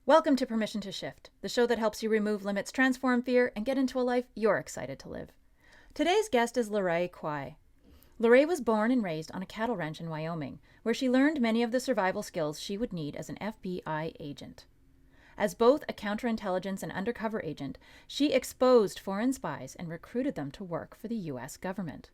Welcome to Permission to Shift, the show that helps you remove limits, transform fear, and get into a life you're excited to live. Today's guest is laraequy. LaRae was born and raised on a cattle ranch in Wyoming, where she learned many of the survival skills she would need as an FBI agent. As both a counterintelligence and undercover agent, she exposed foreign spies and recruited them to work for the U.S. government.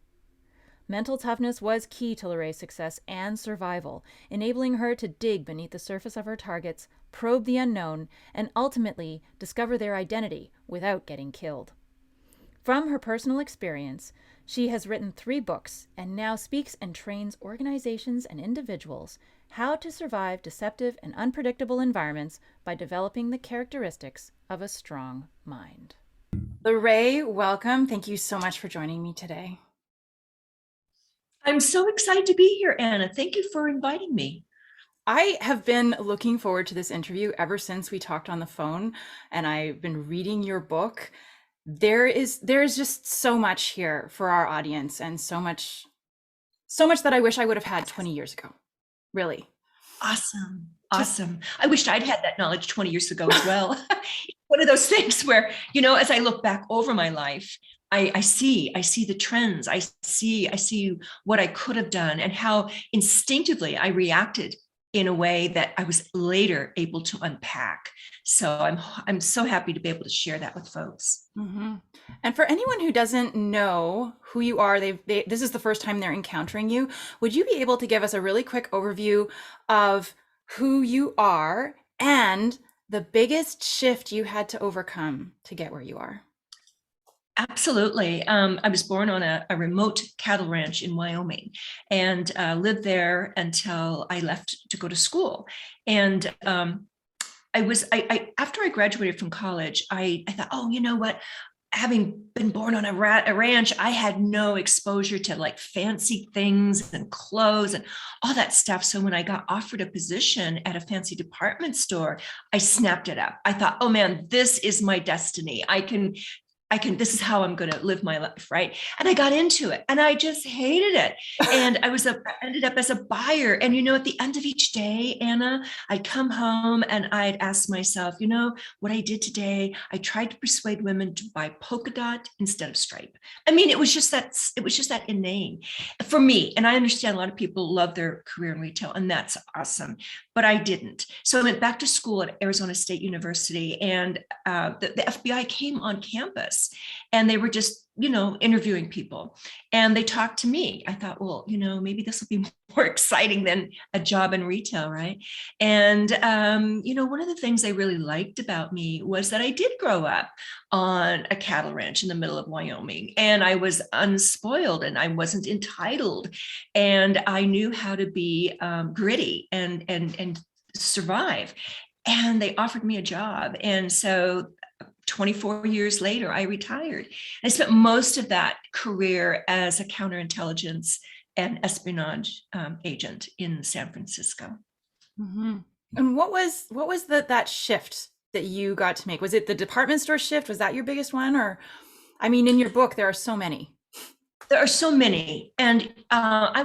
Mental toughness was key to LaRae's success and survival, enabling her to dig beneath the surface of her targets, probe the unknown, and ultimately discover their identity without getting killed. From her personal experience, she has written 3 books and now speaks and trains organizations and individuals how to survive deceptive and unpredictable environments by developing the characteristics of a strong mind. LaRae, welcome. Thank you so much for joining me today. I'm so excited to be here, Anna. Thank you for inviting me. I have been looking forward to this interview ever since we talked on the phone, and I've been reading your book. There is just so much here for our audience, and so much that I wish I would have had 20 years ago. Really. Awesome. I wished I'd had that knowledge 20 years ago as well. One of those things where, as I look back over my life, I see the trends. I see what I could have done and how instinctively I reacted in a way that I was later able to unpack. So I'm so happy to be able to share that with folks. Mm-hmm. And for anyone who doesn't know who you are, this is the first time they're encountering you. Would you be able to give us a really quick overview of who you are and the biggest shift you had to overcome to get where you are? Absolutely. I was born on a remote cattle ranch in Wyoming and lived there until I left to go to school. And after I graduated from college, I thought, oh, you know what? Having been born on a ranch, I had no exposure to like fancy things and clothes and all that stuff. So when I got offered a position at a fancy department store, I snapped it up. I thought, oh man, this is my destiny. This is how I'm going to live my life, right? And I got into it and I just hated it. And I ended up as a buyer. And, at the end of each day, Anna, I'd come home and I'd ask myself, what I did today, I tried to persuade women to buy polka dot instead of stripe. I mean, it was just that inane for me. And I understand a lot of people love their career in retail, and that's awesome, but I didn't. So I went back to school at Arizona State University, and the FBI came on campus. And they were just, interviewing people, and they talked to me. I thought, well, maybe this will be more exciting than a job in retail, right? And, one of the things they really liked about me was that I did grow up on a cattle ranch in the middle of Wyoming, and I was unspoiled and I wasn't entitled, and I knew how to be gritty and survive. And they offered me a job. And so 24 years later, I retired. I spent most of that career as a counterintelligence and espionage agent in San Francisco. Mm-hmm. And what was that shift that you got to make? Was it the department store shift? Was that your biggest one? Or, I mean, in your book, there are so many. There are so many. And can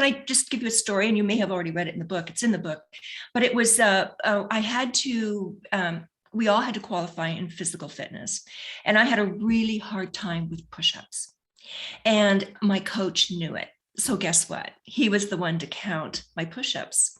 I just give you a story? And you may have already read it in the book. It's in the book. But it was, we all had to qualify in physical fitness. And I had a really hard time with push-ups. And my coach knew it. So guess what? He was the one to count my push-ups.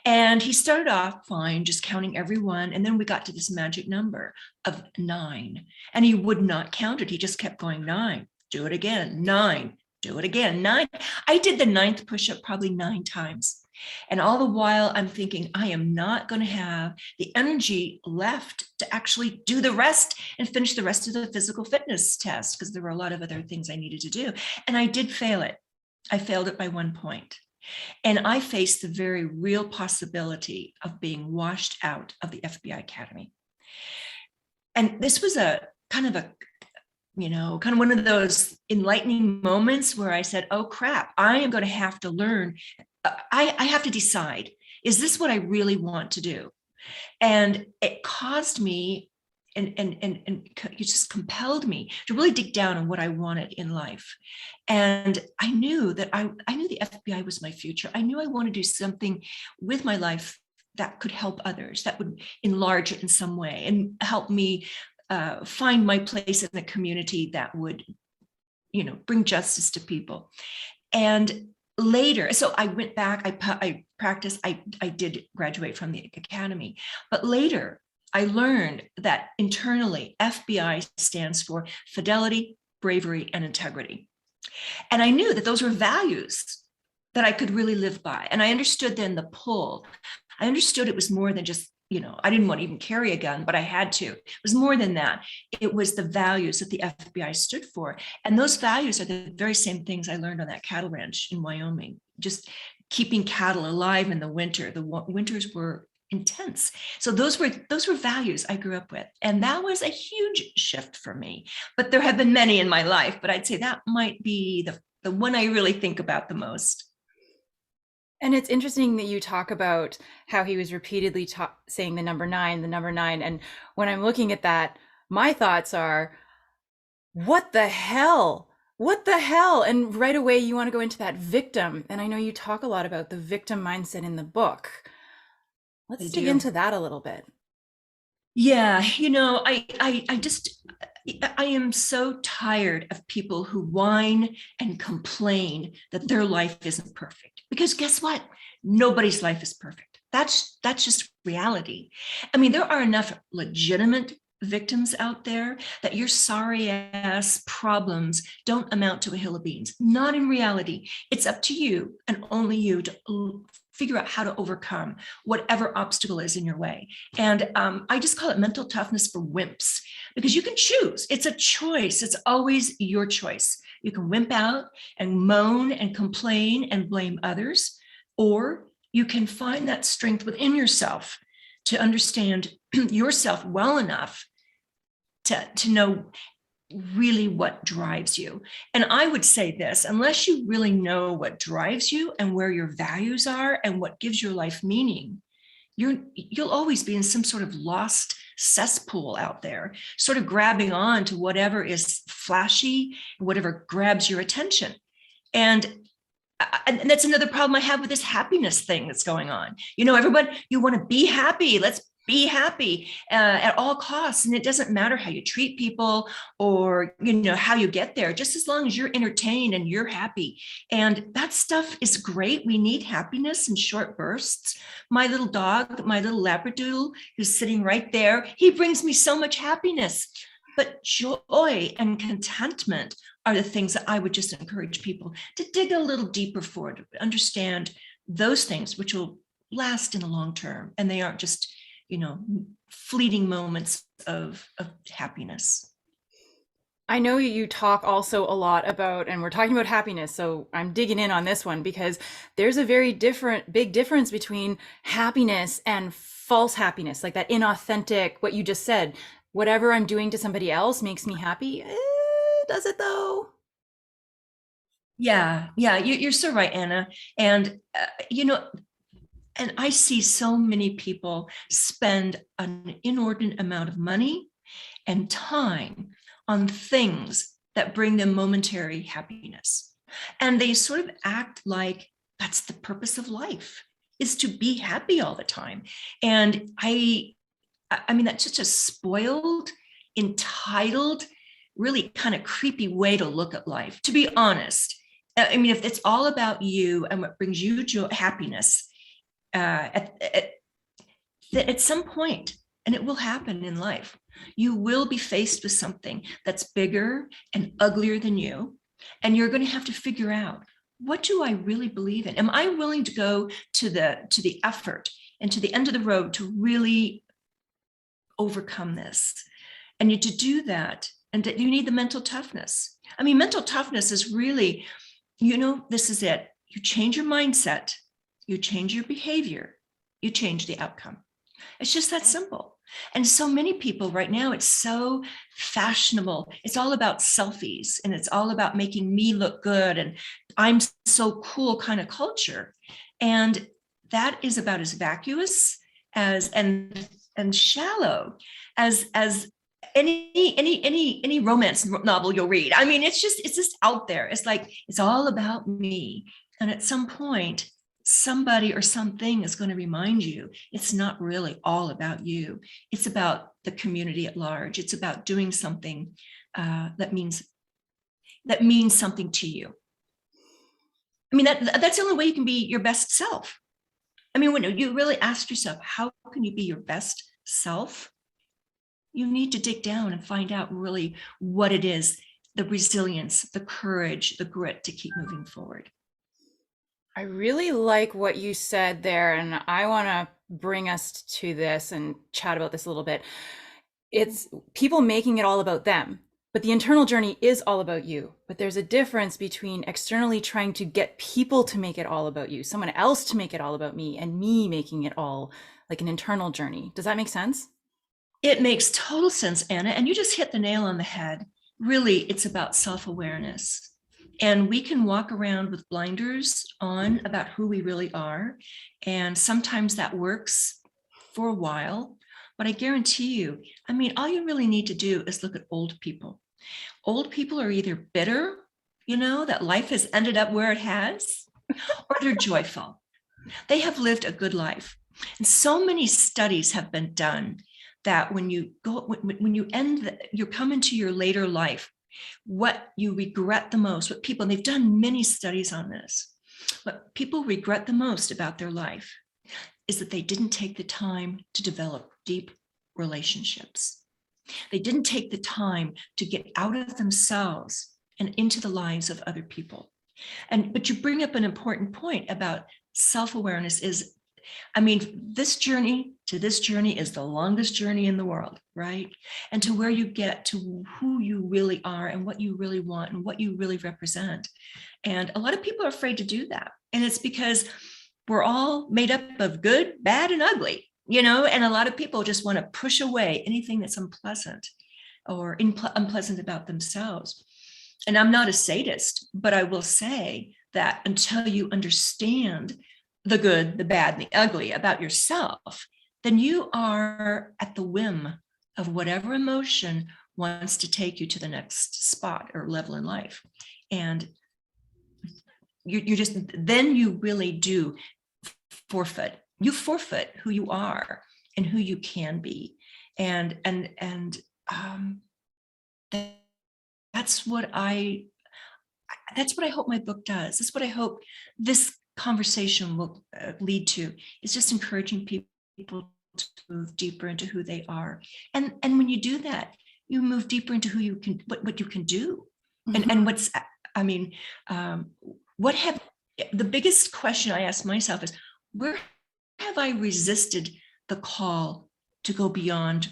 And he started off fine, just counting every one. And then we got to this magic number of 9. And he would not count it. He just kept going 9, do it again, 9, do it again, 9. I did the 9th push-up probably 9 times. And all the while I'm thinking, I am not going to have the energy left to actually do the rest and finish the rest of the physical fitness test, because there were a lot of other things I needed to do. And I did fail it. I failed it by 1 point. And I faced the very real possibility of being washed out of the FBI Academy. And this was kind of one of those enlightening moments where I said, oh crap, I am going to have to learn. I have to decide Is this what I really want to do? And it caused me and it just compelled me to really dig down on what I wanted in life. And I knew that I knew the FBI was my future. I knew I wanted to do something with my life that could help others, that would enlarge it in some way and help me find my place in the community that would, bring justice to people. And later, so I went back, I practiced, I did graduate from the academy, but later I learned that internally FBI stands for fidelity, bravery, and integrity. And I knew that those were values that I could really live by. And I understood then the pull. I understood it was more than just, I didn't want to even carry a gun, but I had to. It was more than that. It was the values that the FBI stood for. And those values are the very same things I learned on that cattle ranch in Wyoming, just keeping cattle alive in the winter. The winters were intense. So those were values I grew up with. And that was a huge shift for me. But there have been many in my life, but I'd say that might be the one I really think about the most. And it's interesting that you talk about how he was repeatedly saying the number 9, the number 9. And when I'm looking at that, my thoughts are, what the hell? What the hell? And right away, you want to go into that victim. And I know you talk a lot about the victim mindset in the book. Let's dig into that a little bit. Yeah, I am so tired of people who whine and complain that their life isn't perfect. Because guess what? Nobody's life is perfect. That's just reality. I mean, there are enough legitimate victims out there that your sorry ass problems don't amount to a hill of beans. Not in reality. It's up to you and only you to figure out how to overcome whatever obstacle is in your way. And I just call it mental toughness for wimps, because you can choose. It's a choice. It's always your choice. You can wimp out and moan and complain and blame others, or you can find that strength within yourself to understand yourself well enough to know really what drives you. And I would say this, unless you really know what drives you and where your values are and what gives your life meaning, you'll always be in some sort of lost cesspool out there, sort of grabbing on to whatever is flashy, whatever grabs your attention. And that's another problem I have with this happiness thing that's going on. Everyone, you want to be happy. Let's be happy at all costs. And it doesn't matter how you treat people or, how you get there, just as long as you're entertained and you're happy. And that stuff is great. We need happiness in short bursts. My little dog, my little Labradoodle, who's sitting right there, he brings me so much happiness. But joy and contentment are the things that I would just encourage people to dig a little deeper for, to understand those things, which will last in the long term. And they aren't just fleeting moments of happiness. I know you talk also a lot about, and we're talking about happiness, so I'm digging in on this one because there's a very big difference between happiness and false happiness, like that inauthentic, what you just said, whatever I'm doing to somebody else makes me happy. Does it though? Yeah, you're so right, Anna. And, and I see so many people spend an inordinate amount of money and time on things that bring them momentary happiness. And they sort of act like that's the purpose of life, is to be happy all the time. And I mean, that's just a spoiled, entitled, really kind of creepy way to look at life, to be honest. I mean, if it's all about you and what brings you joy, happiness, at some point, and it will happen in life, you will be faced with something that's bigger and uglier than you. And you're going to have to figure out, what do I really believe in? Am I willing to go to the effort and to the end of the road to really overcome this? And to do that, and you need the mental toughness. I mean, mental toughness is really, this is it. You change your mindset, you change your behavior, you change the outcome. It's just that simple. And so many people right now, it's so fashionable. It's all about selfies and it's all about making me look good and I'm so cool kind of culture. And that is about as vacuous as and shallow as any romance novel you'll read. I mean, it's just out there. It's like, it's all about me. And at some point, somebody or something is going to remind you it's not really all about you. It's about the community at large. It's about doing something that means something to you. I mean, that's the only way you can be your best self. I mean, when you really ask yourself, how can you be your best self? You need to dig down and find out really what it is, the resilience, the courage, the grit to keep moving forward. I really like what you said there, and I want to bring us to this and chat about this a little bit. It's people making it all about them, but the internal journey is all about you. But there's a difference between externally trying to get people to make it all about you, someone else to make it all about me, and me making it all like an internal journey. Does that make sense? It makes total sense, Anna, and you just hit the nail on the head. Really, it's about self-awareness. And we can walk around with blinders on about who we really are. And sometimes that works for a while, but I guarantee you, I mean, all you really need to do is look at old people. Old people are either bitter, that life has ended up where it has, or they're joyful. They have lived a good life. And so many studies have been done that when you come into your later life, what you regret the most, and they've done many studies on this, what people regret the most about their life is that they didn't take the time to develop deep relationships. They didn't take the time to get out of themselves and into the lives of other people. But you bring up an important point about self-awareness this journey is the longest journey in the world, right? And to where you get to who you really are and what you really want and what you really represent. And a lot of people are afraid to do that. And it's because we're all made up of good, bad, and ugly, and a lot of people just want to push away anything that's unpleasant or unpleasant about themselves. And I'm not a sadist, but I will say that until you understand the good, the bad, and the ugly about yourself, then you are at the whim of whatever emotion wants to take you to the next spot or level in life. And then you really do forfeit. You forfeit who you are and who you can be. And that's what I hope my book does. That's what I hope this conversation will lead to. It's just encouraging people to move deeper into who they are. And when you do that, you move deeper into who you can, what you can do. Mm-hmm. The biggest question I ask myself is, where have I resisted the call to go beyond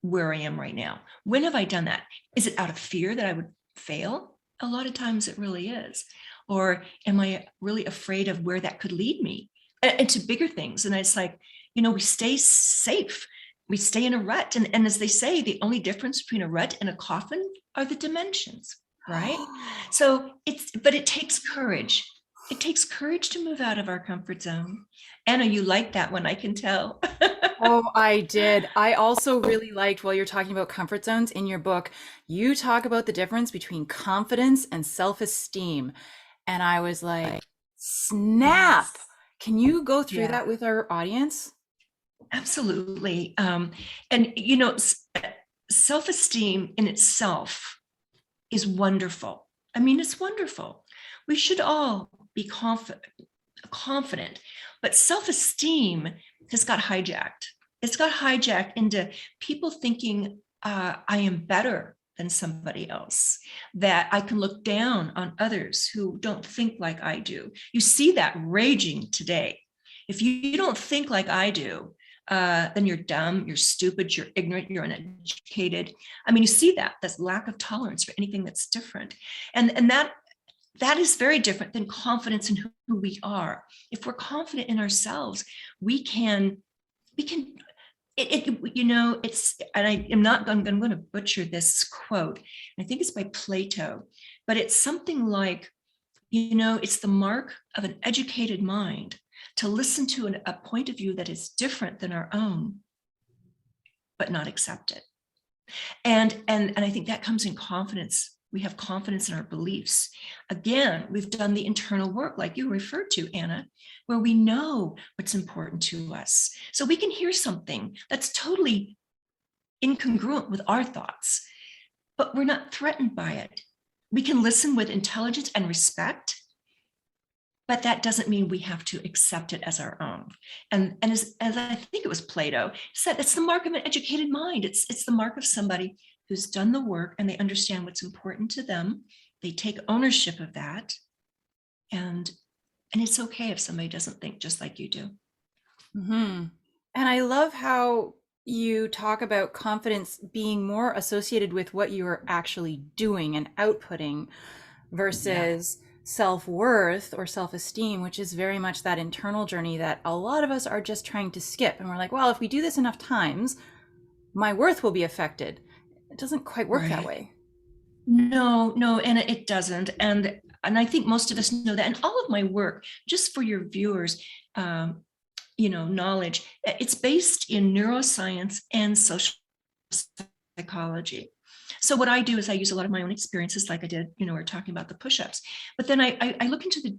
where I am right now? When have I done that? Is it out of fear that I would fail? A lot of times it really is. Or am I really afraid of where that could lead me into bigger things? And it's like, we stay safe. We stay in a rut. And as they say, the only difference between a rut and a coffin are the dimensions, right? So it takes courage. It takes courage to move out of our comfort zone. Anna, you like that one, I can tell. Oh, I did. I also really liked, while you're talking about comfort zones in your book, you talk about the difference between confidence and self-esteem. And I was like, snap. Yes. Can you go through that with our audience? Absolutely. Self-esteem in itself is wonderful. I mean, it's wonderful. We should all be confident, but self-esteem has got hijacked. It's got hijacked into people thinking I am better than somebody else, that I can look down on others who don't think like I do. You see that raging today. If you don't think like I do, then you're dumb, you're stupid, you're ignorant, you're uneducated. I mean, you see that's lack of tolerance for anything that's different. And that is very different than confidence in who we are. If we're confident in ourselves, we can, I'm going to butcher this quote. I think it's by Plato, but it's something like, it's the mark of an educated mind to listen to a point of view that is different than our own, but not accept it. And I think that comes in confidence. We have confidence in our beliefs. Again, we've done the internal work, like you referred to, Anna, where we know what's important to us. So we can hear something that's totally incongruent with our thoughts, but we're not threatened by it. We can listen with intelligence and respect, but that doesn't mean we have to accept it as our own. And as I think it was Plato said, it's the mark of an educated mind. It's the mark of somebody who's done the work and they understand what's important to them. They take ownership of that. And it's okay if somebody doesn't think just like you do. Mm-hmm. And I love how you talk about confidence being more associated with what you are actually doing and outputting versus self-worth or self-esteem, which is very much that internal journey that a lot of us are just trying to skip. And we're like, well, if we do this enough times, my worth will be affected. It doesn't quite work that way. No, and it doesn't. And I think most of us know that. And all of my work, just for your viewers, knowledge, it's based in neuroscience and social psychology. So what I do is I use a lot of my own experiences, like I did, we're talking about the push-ups, but then I look into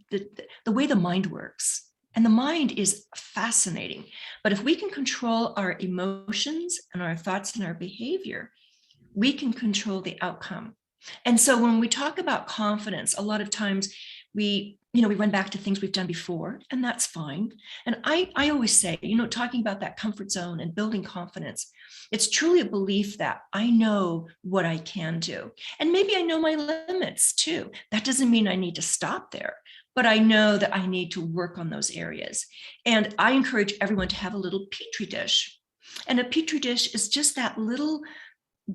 the way the mind works. And the mind is fascinating. But if we can control our emotions and our thoughts and our behavior, we can control the outcome. And so when we talk about confidence, a lot of times we run back to things we've done before, and that's fine. And I always say, talking about that comfort zone and building confidence, it's truly a belief that I know what I can do. And maybe I know my limits too. That doesn't mean I need to stop there, but I know that I need to work on those areas. And I encourage everyone to have a little petri dish. And a petri dish is just that little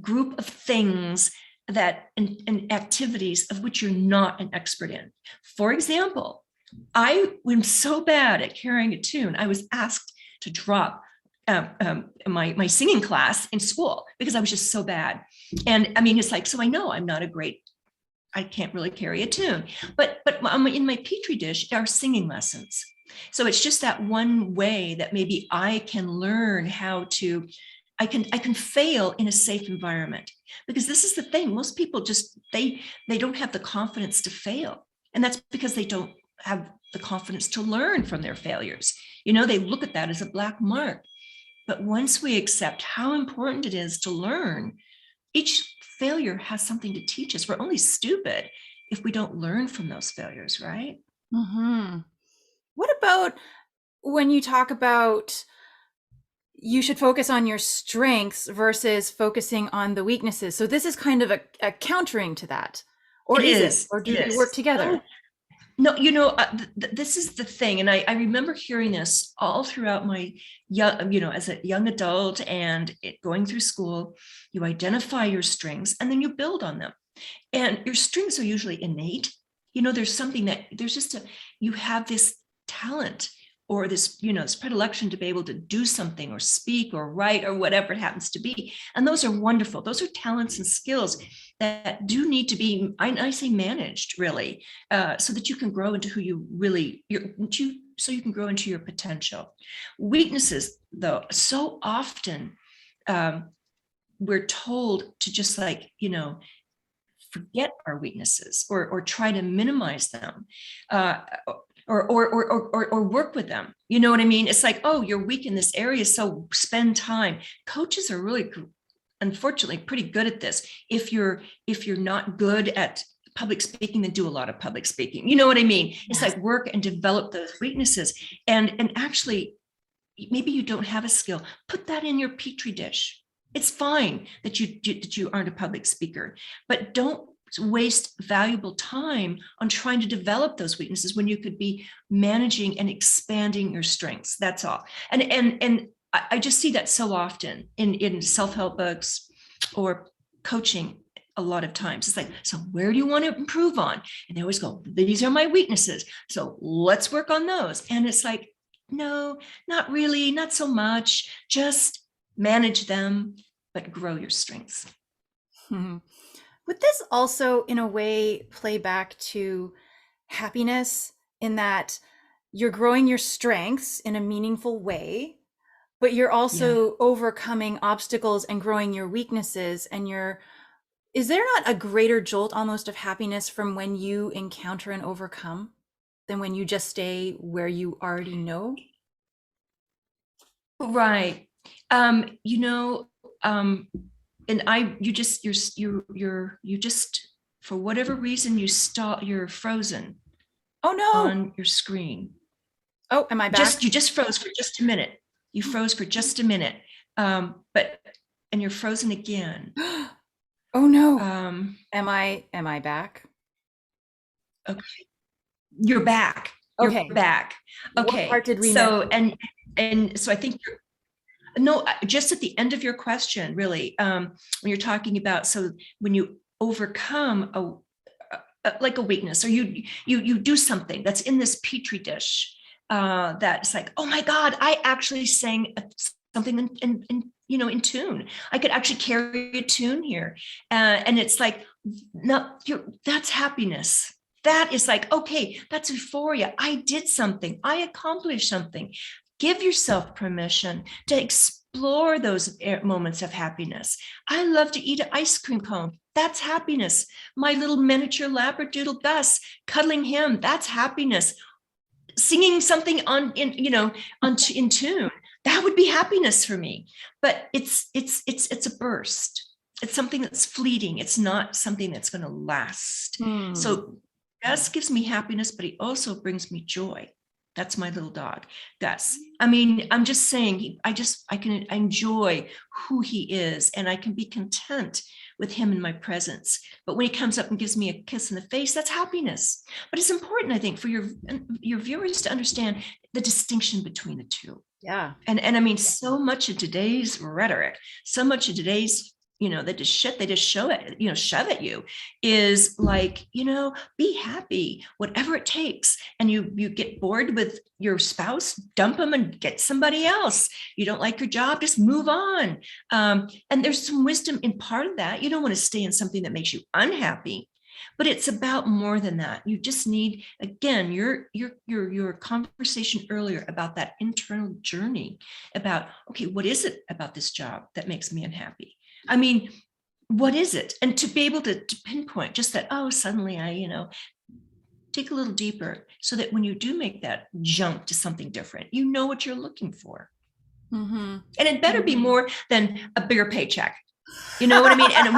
group of things and activities of which you're not an expert in. For example, I am so bad at carrying a tune. I was asked to drop my singing class in school because I was just so bad. And I mean, it's like, so I know I'm not I can't really carry a tune, but in my petri dish are singing lessons. So it's just that one way that maybe I can learn how to I can fail in a safe environment, because this is the thing. Most people just, they don't have the confidence to fail. And that's because they don't have the confidence to learn from their failures. They look at that as a black mark. But once we accept how important it is to learn, each failure has something to teach us. We're only stupid if we don't learn from those failures, right? Mm-hmm. What about when you talk about you should focus on your strengths versus focusing on the weaknesses? So this is kind of a countering to that, or is it? Or do they work together? No, this is the thing. And I remember hearing this all throughout my as a young adult and going through school. You identify your strengths and then you build on them. And your strengths are usually innate. There's something that you have this talent or this, this predilection to be able to do something or speak or write or whatever it happens to be. And those are wonderful. Those are talents and skills that do need to be, I say, managed really, so that you can grow into who you really, so you can grow into your potential. Weaknesses, though, so often we're told to just forget our weaknesses or try to minimize them. Or work with them. You know what I mean? It's like, oh, you're weak in this area, so spend time. Coaches are really, unfortunately, pretty good at this. If you're not good at public speaking, then do a lot of public speaking. You know what I mean? It's like work and develop those weaknesses. And actually, maybe you don't have a skill. Put that in your petri dish. It's fine that you aren't a public speaker, but don't waste valuable time on trying to develop those weaknesses when you could be managing and expanding your strengths. That's all. And I just see that so often in self-help books or coaching. A lot of times it's like, so where do you want to improve on? And they always go, these are my weaknesses, so let's work on those. And it's like, no, not really, not so much. Just manage them, but grow your strengths. Would this also, in a way, play back to happiness, in that you're growing your strengths in a meaningful way, but you're Yeah. also overcoming obstacles and growing your weaknesses. And is there not a greater jolt almost of happiness from when you encounter and overcome than when you just stay where you already know? Right. You know, and you just, for whatever reason, you're frozen Oh no. on your screen. Oh, am I back? You just froze for just a minute. You froze for just a minute. But and you're frozen again. Oh no. Um, Am I back? okay. You're back. You're Okay. back. What Okay. part did we miss? So and so I think you're no, just at the end of your question, really, when you're talking about, so when you overcome like a weakness, or you do something that's in this petri dish, that's like, oh my God, I actually sang something in tune. I could actually carry a tune here, and it's like, no, that's happiness. That is like, okay, that's euphoria. I did something. I accomplished something. Give yourself permission to explore those moments of happiness. I love to eat an ice cream cone. That's happiness. My little miniature Labradoodle Gus, cuddling him, that's happiness. Singing something in tune, that would be happiness for me. But it's a burst. It's something that's fleeting. It's not something that's going to last. Hmm. So Gus gives me happiness, but he also brings me joy. That's my little dog, Gus. I mean, I'm just saying, I can enjoy who he is, and I can be content with him in my presence. But when he comes up and gives me a kiss in the face, that's happiness. But it's important, I think, for your viewers to understand the distinction between the two. Yeah. And I mean, so much of today's rhetoric, so much of today's, they just shove at you, is like, be happy, whatever it takes. And you get bored with your spouse, dump them and get somebody else. You don't like your job, just move on. And there's some wisdom in part of that. You don't want to stay in something that makes you unhappy. But it's about more than that. You just need, again, your conversation earlier about that internal journey, about, okay, what is it about this job that makes me unhappy? I mean, what is it? And to be able to pinpoint just that, oh, suddenly I dig a little deeper, so that when you do make that jump to something different, you know what you're looking for. Mm-hmm. And it better be more than a bigger paycheck. You know what I mean? And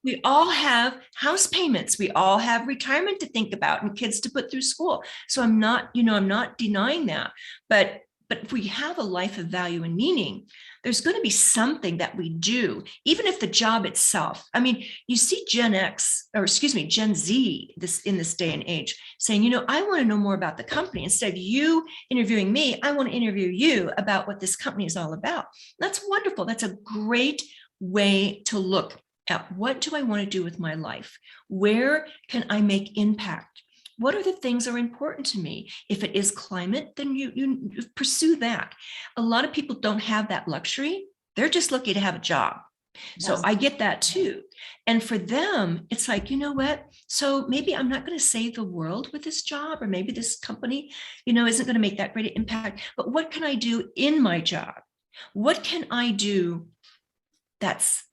we all have house payments. We all have retirement to think about and kids to put through school. So I'm not denying that. But if we have a life of value and meaning, there's going to be something that we do, even if the job itself. I mean, you see Gen Z, in this day and age, saying, I want to know more about the company. Instead of you interviewing me, I want to interview you about what this company is all about. That's wonderful. That's a great way to look at, what do I want to do with my life? Where can I make impact? What are the things that are important to me? If it is climate, then you pursue that. A lot of people don't have that luxury. They're just lucky to have a job. So Yes. I get that too. And for them, it's like, you know what? So maybe I'm not going to save the world with this job, or maybe this company, isn't going to make that great impact. But what can I do in my job? What can I do that's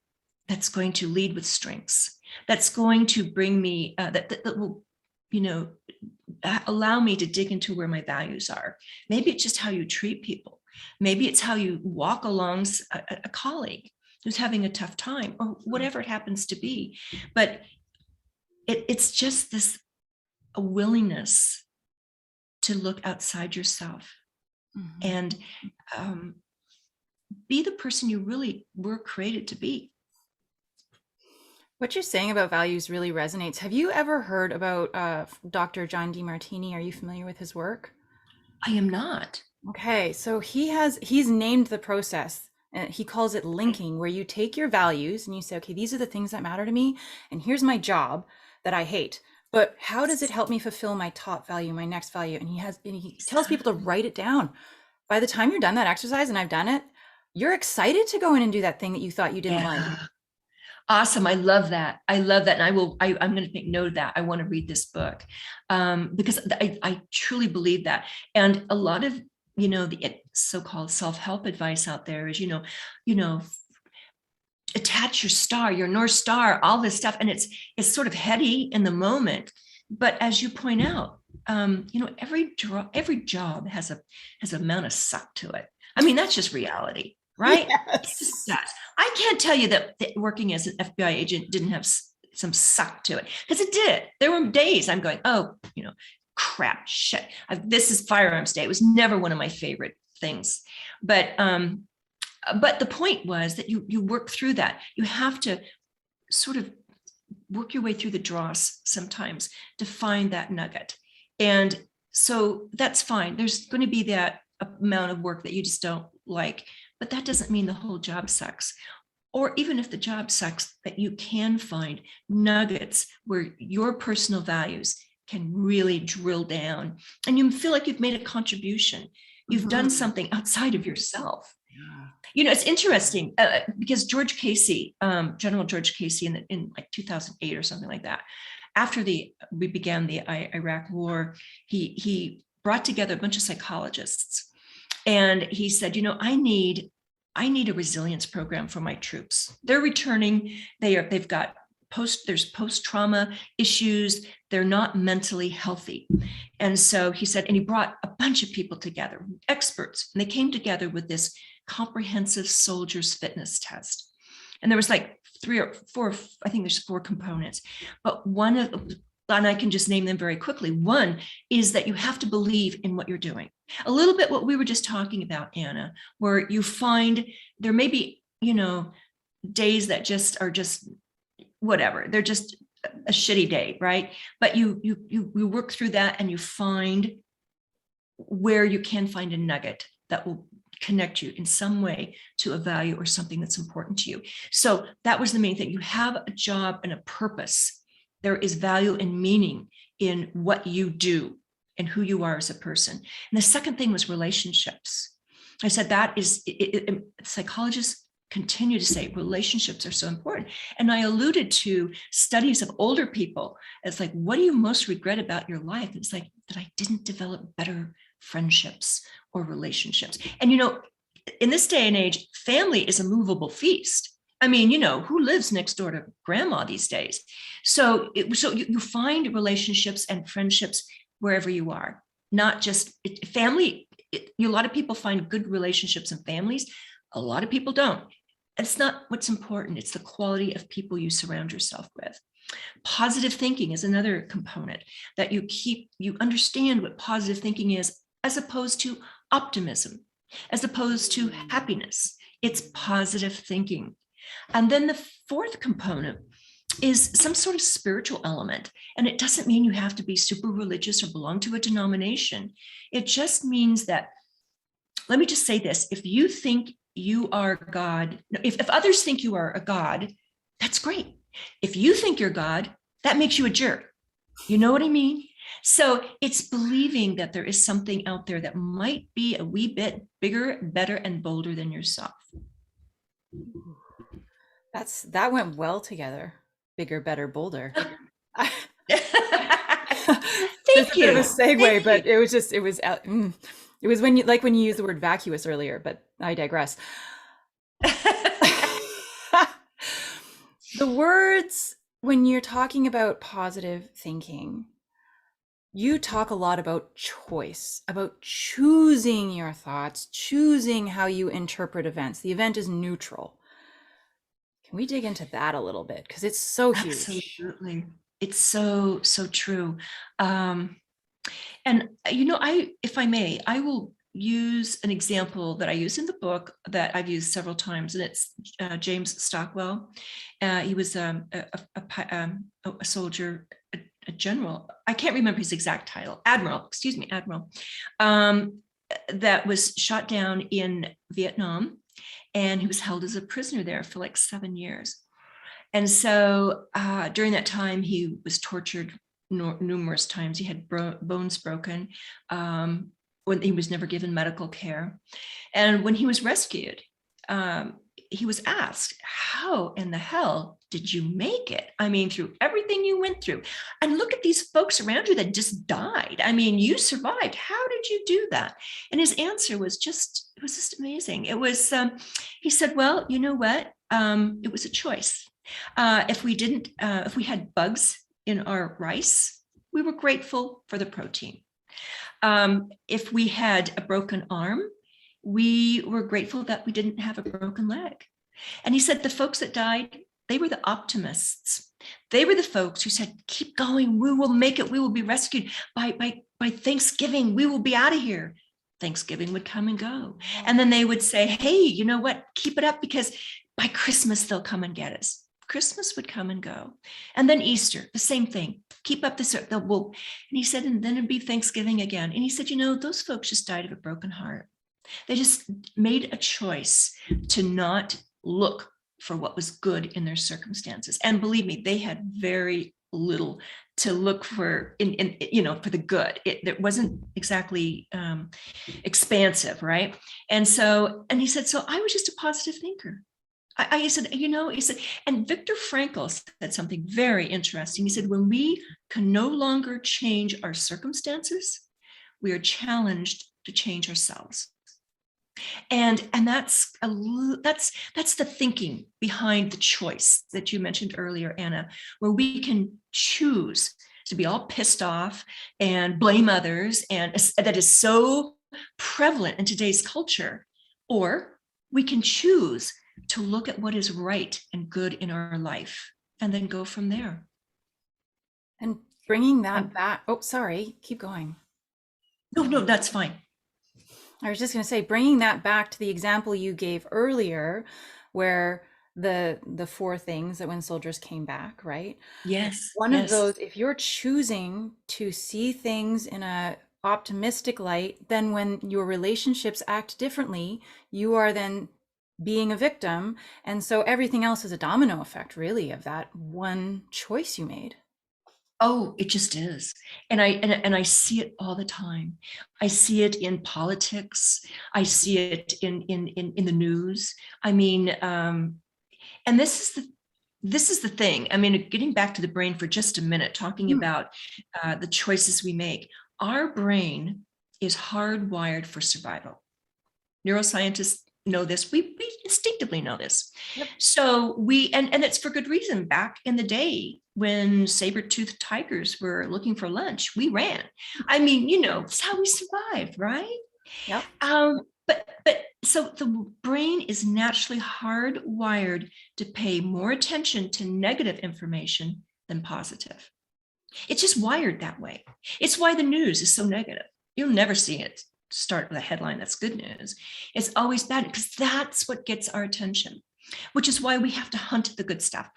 going to lead with strengths? That's going to bring me, that will, allow me to dig into where my values are. Maybe it's just how you treat people. Maybe it's how you walk along a colleague who's having a tough time, or whatever it happens to be. But it's just this, a willingness to look outside yourself, Mm-hmm. and be the person you really were created to be. What you're saying about values really resonates. Have you ever heard about Dr. John DeMartini? Are you familiar with his work? I am not. Okay, so he's named the process, and he calls it linking, where you take your values and you say, okay, these are the things that matter to me, and here's my job that I hate. But how does it help me fulfill my top value, my next value? And he tells people to write it down. By the time you're done that exercise, and I've done it, you're excited to go in and do that thing that you thought you didn't like. Awesome. I love that. I love that. And I'm going to make note of that. I want to read this book because I truly believe that. And a lot of, the so-called self-help advice out there is, attach your star, your North Star, all this stuff. And it's sort of heady in the moment. But as you point out, every job has an amount of suck to it. I mean, that's just reality, right? Yes. I can't tell you that working as an FBI agent didn't have some suck to it, because it did. There were days I'm going, oh, crap, shit. This is firearms day. It was never one of my favorite things. But the point was that you work through that. You have to sort of work your way through the dross sometimes to find that nugget. And so that's fine. There's going to be that amount of work that you just don't like, but that doesn't mean the whole job sucks. Or even if the job sucks, that you can find nuggets where your personal values can really drill down and you feel like you've made a contribution. You've done something outside of yourself. Yeah. It's interesting because George Casey, General George Casey in like 2008 or something like that, after we began the Iraq war, he brought together a bunch of psychologists. And he said, I need a resilience program for my troops. They're returning. They've got post-trauma issues. They're not mentally healthy. And so he said, and he brought a bunch of people together, experts, and they came together with this comprehensive soldier's fitness test. And there was like 3 or 4, I think there's 4 components, but and I can just name them very quickly. One is that you have to believe in what you're doing. A little bit what we were just talking about, Anna, where you find there may be, days that just are just whatever. They're just a shitty day, right? But you work through that and you find where you can find a nugget that will connect you in some way to a value or something that's important to you. So that was the main thing. You have a job and a purpose. There is value and meaning in what you do and who you are as a person. And the second thing was relationships. I said that is, psychologists continue to say relationships are so important. And I alluded to studies of older people. It's like, what do you most regret about your life? It's like that I didn't develop better friendships or relationships. And, in this day and age, family is a movable feast. I mean, who lives next door to grandma these days? So you find relationships and friendships wherever you are, not just family. A lot of people find good relationships in families. A lot of people don't. It's not what's important. It's the quality of people you surround yourself with. Positive thinking is another component that you understand what positive thinking is, as opposed to optimism, as opposed to happiness. It's positive thinking. And then the fourth component is some sort of spiritual element. And it doesn't mean you have to be super religious or belong to a denomination. It just means that, let me just say this, if you think you are God, if others think you are a God, that's great. If you think you're God, that makes you a jerk. You know what I mean? So it's believing that there is something out there that might be a wee bit bigger, better, and bolder than yourself. That went well together. Bigger, better, bolder. Thank you. Bit of a segue, Thank but you. it was when you used the word vacuous earlier, but I digress. The words, when you're talking about positive thinking, you talk a lot about choice, about choosing your thoughts, choosing how you interpret events. The event is neutral. Can we dig into that a little bit? Because it's so huge. Absolutely. It's so true. And, if I may, I will use an example that I use in the book that I've used several times, and it's James Stockwell. He was a soldier, a general. I can't remember his exact title. Admiral, that was shot down in Vietnam, and he was held as a prisoner there for like 7 years. And so during that time, he was tortured numerous times. He had bones broken. When he was never given medical care. And when he was rescued, he was asked, how in the hell did you make it? I mean, through everything you went through, and look at these folks around you that just died. I mean, you survived. How did you do that? And his answer was just, it was just amazing. It was, he said, well, you know what? It was a choice. If we had bugs in our rice, we were grateful for the protein. If we had a broken arm, we were grateful that we didn't have a broken leg. And he said the folks that died, they were the optimists. They were the folks who said, keep going, we will make it, we will be rescued. By Thanksgiving, we will be out of here. Thanksgiving would come and go. And then they would say, hey, you know what, keep it up, because by Christmas, they'll come and get us. Christmas would come and go. And then Easter, the same thing. Keep up this. And he said, and then it'd be Thanksgiving again. And he said, you know, those folks just died of a broken heart. They just made a choice to not look for what was good in their circumstances. And believe me, they had very little to look for for the good. It wasn't exactly expansive, right? And he said, so I was just a positive thinker. He said, and Viktor Frankl said something very interesting. He said, when we can no longer change our circumstances, we are challenged to change ourselves. And that's the thinking behind the choice that you mentioned earlier, Anna, where we can choose to be all pissed off and blame others, and that is so prevalent in today's culture, or we can choose to look at what is right and good in our life and then go from there. And bringing that back, oh, sorry, keep going. No, that's fine. I was just going to say, bringing that back to the example you gave earlier, where the 4 things that when soldiers came back, right? Yes. One of those, if you're choosing to see things in a optimistic light, then when your relationships act differently, you are then being a victim. And so everything else is a domino effect, really, of that one choice you made. Oh, it just is. And I see it all the time. I see it in politics. I see it in the news. I mean, and this is the thing. I mean, getting back to the brain for just a minute, talking about the choices we make. Our brain is hardwired for survival. Neuroscientists know this. We instinctively know this. Yep. So and it's for good reason. Back in the day when saber-toothed tigers were looking for lunch, we ran. I mean, it's how we survived, right? Yep. But so the brain is naturally hardwired to pay more attention to negative information than positive. It's just wired that way. It's why the news is so negative. You'll never see it start with a headline that's good news. It's always bad, because that's what gets our attention, which is why we have to hunt the good stuff.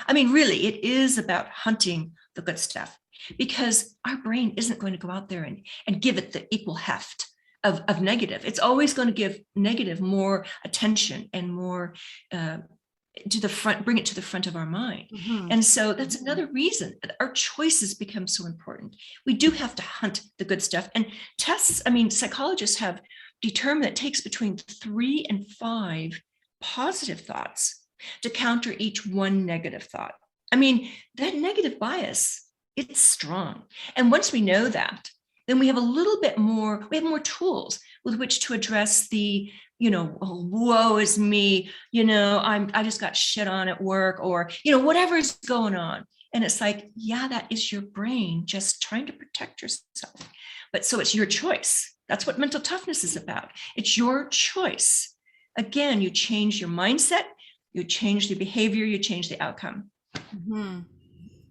I mean, really, it is about hunting the good stuff, because our brain isn't going to go out there and give it the equal heft of negative. It's always going to give negative more attention and more to the front, bring it to the front of our mind. Mm-hmm. And so that's another reason that our choices become so important. We do have to hunt the good stuff. And psychologists have determined that it takes between 3 and 5 positive thoughts to counter each one negative thought. I mean, that negative bias, it's strong. And once we know that, then we have a little bit more, we have more tools with which to address the, oh, woe is me, I just got shit on at work, or, whatever is going on. And it's like, yeah, that is your brain just trying to protect yourself. But so it's your choice. That's what mental toughness is about. It's your choice. Again, you change your mindset, you change the behavior, you change the outcome. Mm-hmm.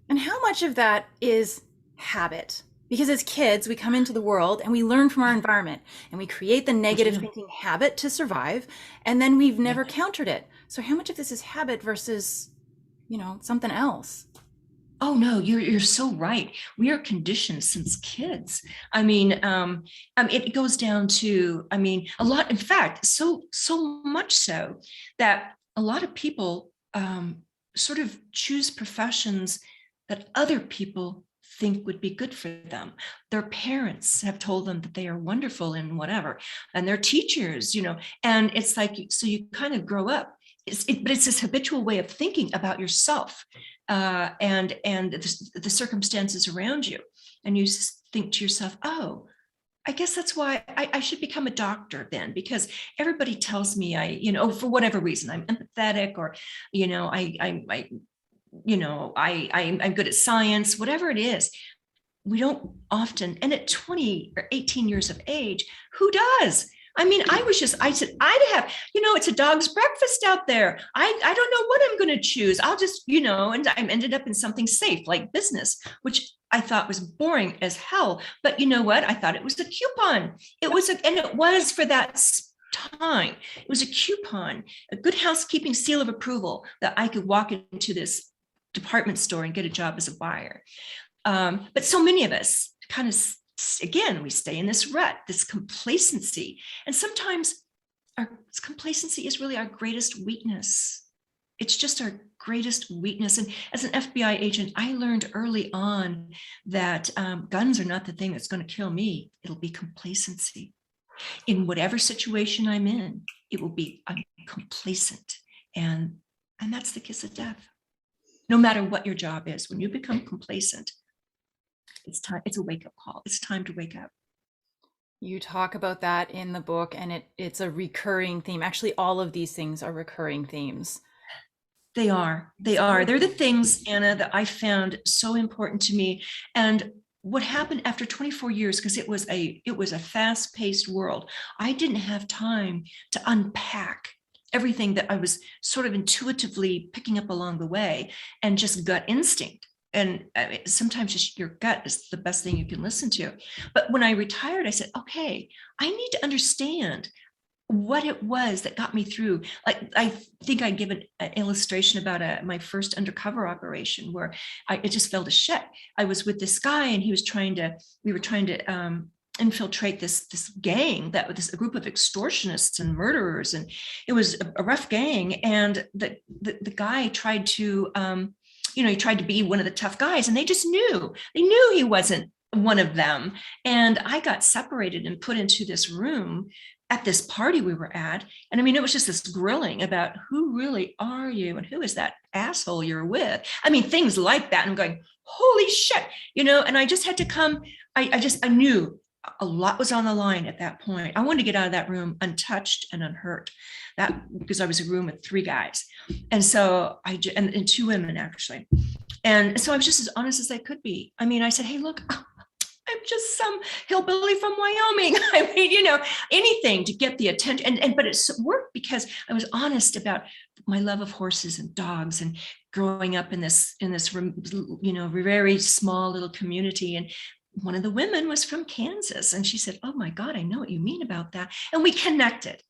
And how much of that is habit? Because as kids, we come into the world and we learn from our environment, and we create the negative thinking habit to survive, and then we've never countered it. So how much of this is habit versus, something else? Oh no, you're so right. We are conditioned since kids. I mean, it goes down to, a lot. In fact, so much so that a lot of people sort of choose professions that other people think would be good for them. Their parents have told them that they are wonderful in whatever, and their teachers, and it's like, so you kind of grow up but it's this habitual way of thinking about yourself and the circumstances around you. And you think to yourself, oh, I guess that's why I should become a doctor then, because everybody tells me for whatever reason, I'm empathetic, or, I'm good at science, whatever it is. We don't often, and at 20 or 18 years of age, who does? I mean, I said, I'd have, it's a dog's breakfast out there. I don't know what I'm going to choose. I'll just, and I ended up in something safe like business, which I thought was boring as hell. But you know what? I thought it was a coupon. And it was for that time. It was a coupon, a good housekeeping seal of approval that I could walk into this department store and get a job as a buyer. But so many of us kind of, again, we stay in this rut, this complacency. And sometimes our complacency is really our greatest weakness. It's just our greatest weakness. And as an FBI agent, I learned early on that guns are not the thing that's going to kill me. It'll be complacency. In whatever situation I'm in, it will be, I'm complacent. And that's the kiss of death. No matter what your job is, when you become complacent, it's time. It's a wake-up call. It's time to wake up. You talk about that in the book, and it's a recurring theme. Actually, all of these things are recurring themes. They are. They're the things, Anna, that I found so important to me. And what happened after 24 years, because it was a fast-paced world, I didn't have time to unpack everything that I was sort of intuitively picking up along the way, and just gut instinct. And sometimes just your gut is the best thing you can listen to. But when I retired, I said, okay, I need to understand what it was that got me through. Like, I think I give an illustration about my first undercover operation where it just fell to shit. I was with this guy, and we were trying to infiltrate this gang, a group of extortionists and murderers. And it was a rough gang. And the guy tried to, he tried to be one of the tough guys, and they knew he wasn't one of them. And I got separated and put into this room at this party we were at. And I mean, it was just this grilling about, who really are you? And who is that asshole you're with? I mean, things like that. And I'm going, holy shit, and I just had to come. I knew a lot was on the line at that point. I wanted to get out of that room untouched and unhurt, because I was in a room with 3 guys. And so and 2 women actually. And so I was just as honest as I could be. I mean, I said, hey, look, I'm just some hillbilly from Wyoming. I mean, anything to get the attention. But it worked because I was honest about my love of horses and dogs, and growing up in this, very small little community. And one of the women was from Kansas, and she said, oh my God, I know what you mean about that. And we connected.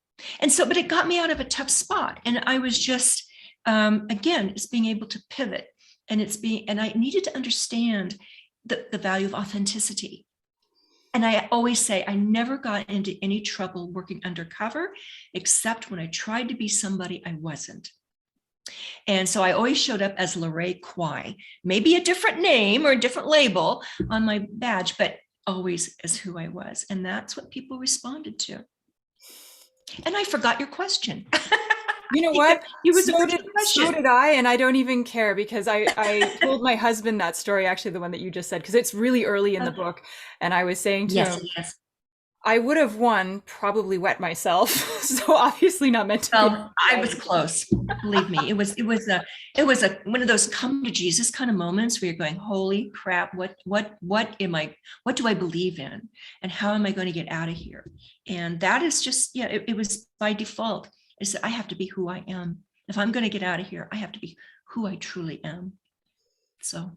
And so, but it got me out of a tough spot. And I was just, again, it's being able to pivot, and I needed to understand the value of authenticity. And I always say, I never got into any trouble working undercover, except when I tried to be somebody I wasn't. And so I always showed up as laraequy, maybe a different name or a different label on my badge, but always as who I was. And that's what people responded to. And I forgot your question. You know what? So did I, and I don't even care, because I told my husband that story, actually, the one that you just said, because it's really early in the book. And I was saying to him, I would have probably wet myself. So obviously not meant to. Well, I was close. Believe me, it was one of those come to Jesus kind of moments where you're going, holy crap, what do I believe in? And how am I going to get out of here? And that is just, it was by default. I said, I have to be who I am. If I'm going to get out of here, I have to be who I truly am. So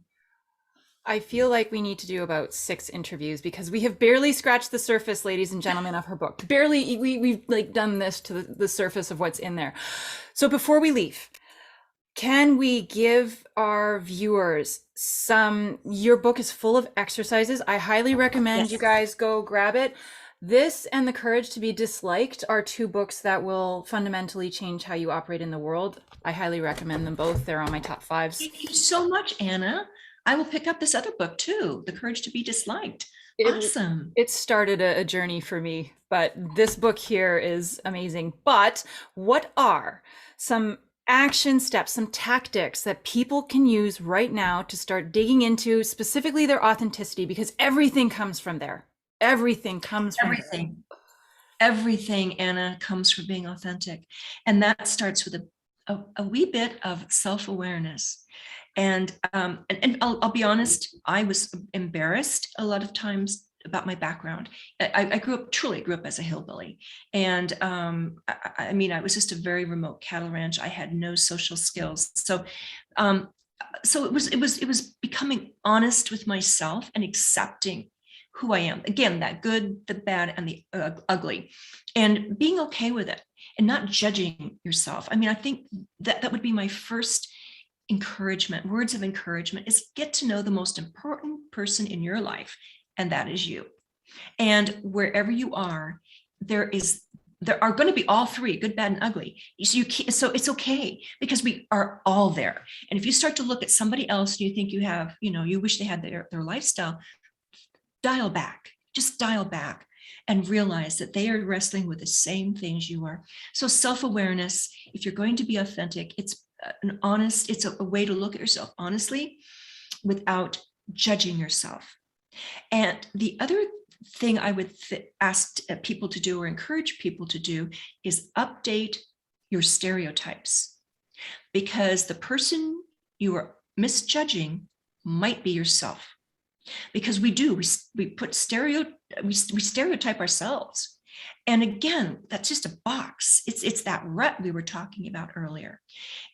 I feel like we need to do about 6 interviews, because we have barely scratched the surface, ladies and gentlemen, of her book. Barely, we've like done this to the surface of what's in there. So before we leave, can we give our viewers your book is full of exercises. I highly recommend you guys go grab it. This and The Courage to Be Disliked are 2 books that will fundamentally change how you operate in the world. I highly recommend them both. They're on my top 5s. Thank you so much, Anna. I will pick up this other book too, The Courage to Be Disliked. Awesome. It started a journey for me, but this book here is amazing. But what are some action steps, some tactics that people can use right now to start digging into specifically their authenticity, because everything comes from there. Everything comes from Everything. Everything, Anna, comes from being authentic. And that starts with a wee bit of self-awareness. And I'll be honest, I was embarrassed a lot of times about my background. I truly grew up as a hillbilly. And I mean, I was just a very remote cattle ranch. I had no social skills. So it was becoming honest with myself and accepting who I am. Again, that good, the bad, and the ugly, and being okay with it and not judging yourself. I mean, I think that would be my first encouragement, words of encouragement, is get to know the most important person in your life, and that is you. And wherever you are, there are going to be all three, good, bad, and ugly. So it's okay, because we are all there. And if you start to look at somebody else and you think you have, you wish they had their lifestyle, dial back, just dial back and realize that they are wrestling with the same things you are. So self-awareness, if you're going to be authentic, it's a way to look at yourself honestly without judging yourself. And the other thing I would ask people to do or encourage people to do is update your stereotypes, because the person you are misjudging might be yourself. Because we stereotype ourselves. And again, that's just a box. It's that rut we were talking about earlier.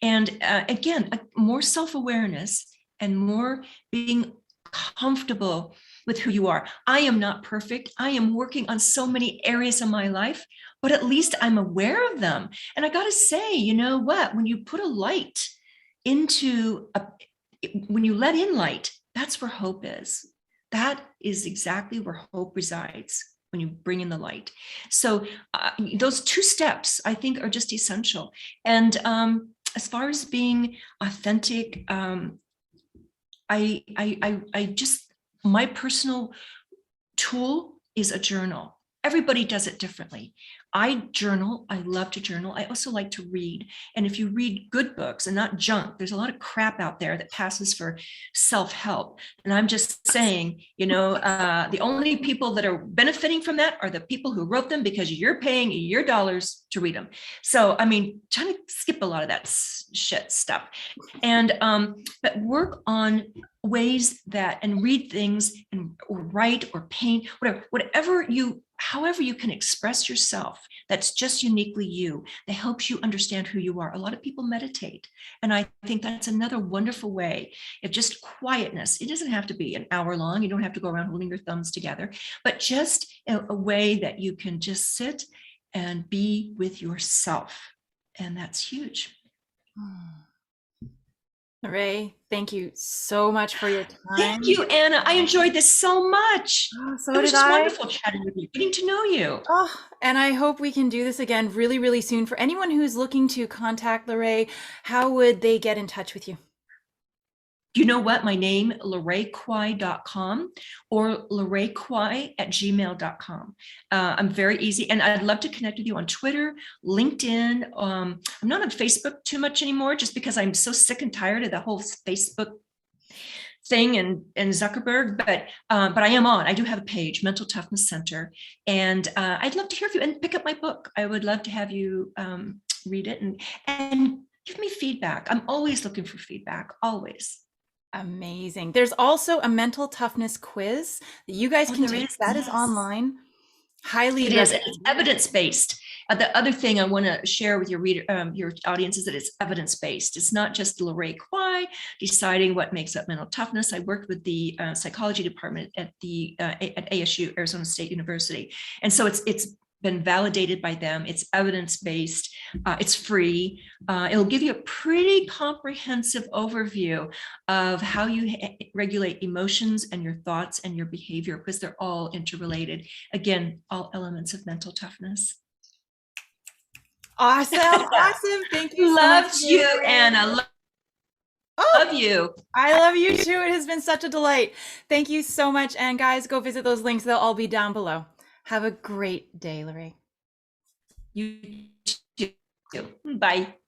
And again, more self-awareness and more being comfortable with who you are. I am not perfect. I am working on so many areas of my life, but at least I'm aware of them. And I got to say, you know what? When you put a light when you let in light, that's where hope is. That is exactly where hope resides, when you bring in the light. So those two steps, I think, are just essential. And as far as being authentic, my personal tool is a journal. Everybody does it differently. I journal. I love to journal. I also like to read. And if you read good books and not junk, there's a lot of crap out there that passes for self-help. And I'm just saying, the only people that are benefiting from that are the people who wrote them, because you're paying your dollars to read them. So, I mean, trying to skip a lot of that shit stuff. And, but work on ways and read things or write or paint, however you can express yourself, that's just uniquely you, that helps you understand who you are. A lot of people meditate. And I think that's another wonderful way of just quietness. It doesn't have to be an hour long. You don't have to go around holding your thumbs together, but just a way that you can just sit and be with yourself. And that's huge. LaRae, thank you so much for your time. Thank you, Anna. I enjoyed this so much. Oh, so it was did just I. wonderful chatting with you, getting to know you. Oh, and I hope we can do this again really, really soon. For anyone who's looking to contact LaRae, how would they get in touch with you? You know what? My name, laraequy.com or laraequy@gmail.com. I'm very easy, and I'd love to connect with you on Twitter, LinkedIn. I'm not on Facebook too much anymore, just because I'm so sick and tired of the whole Facebook thing and Zuckerberg, but I am on. I do have a page, Mental Toughness Center, and I'd love to hear from you and pick up my book. I would love to have you read it and give me feedback. I'm always looking for feedback, always. Amazing. There's also a mental toughness quiz that you guys can take. That is online. Highly it is. It's evidence-based. The other thing I want to share with your your audience, is that it's evidence-based. It's not just laraequy deciding what makes up mental toughness. I worked with the psychology department at ASU, Arizona State University, and so it's been validated by them. It's evidence-based. It's free. It'll give you a pretty comprehensive overview of how you regulate emotions and your thoughts and your behavior, because they're all interrelated. Again, all elements of mental toughness. Awesome. Awesome. Thank you. Loved you, Anna. Love you. I love you too. It has been such a delight. Thank you so much. And guys, go visit those links. They'll all be down below. Have a great day, LaRae. You too. Bye.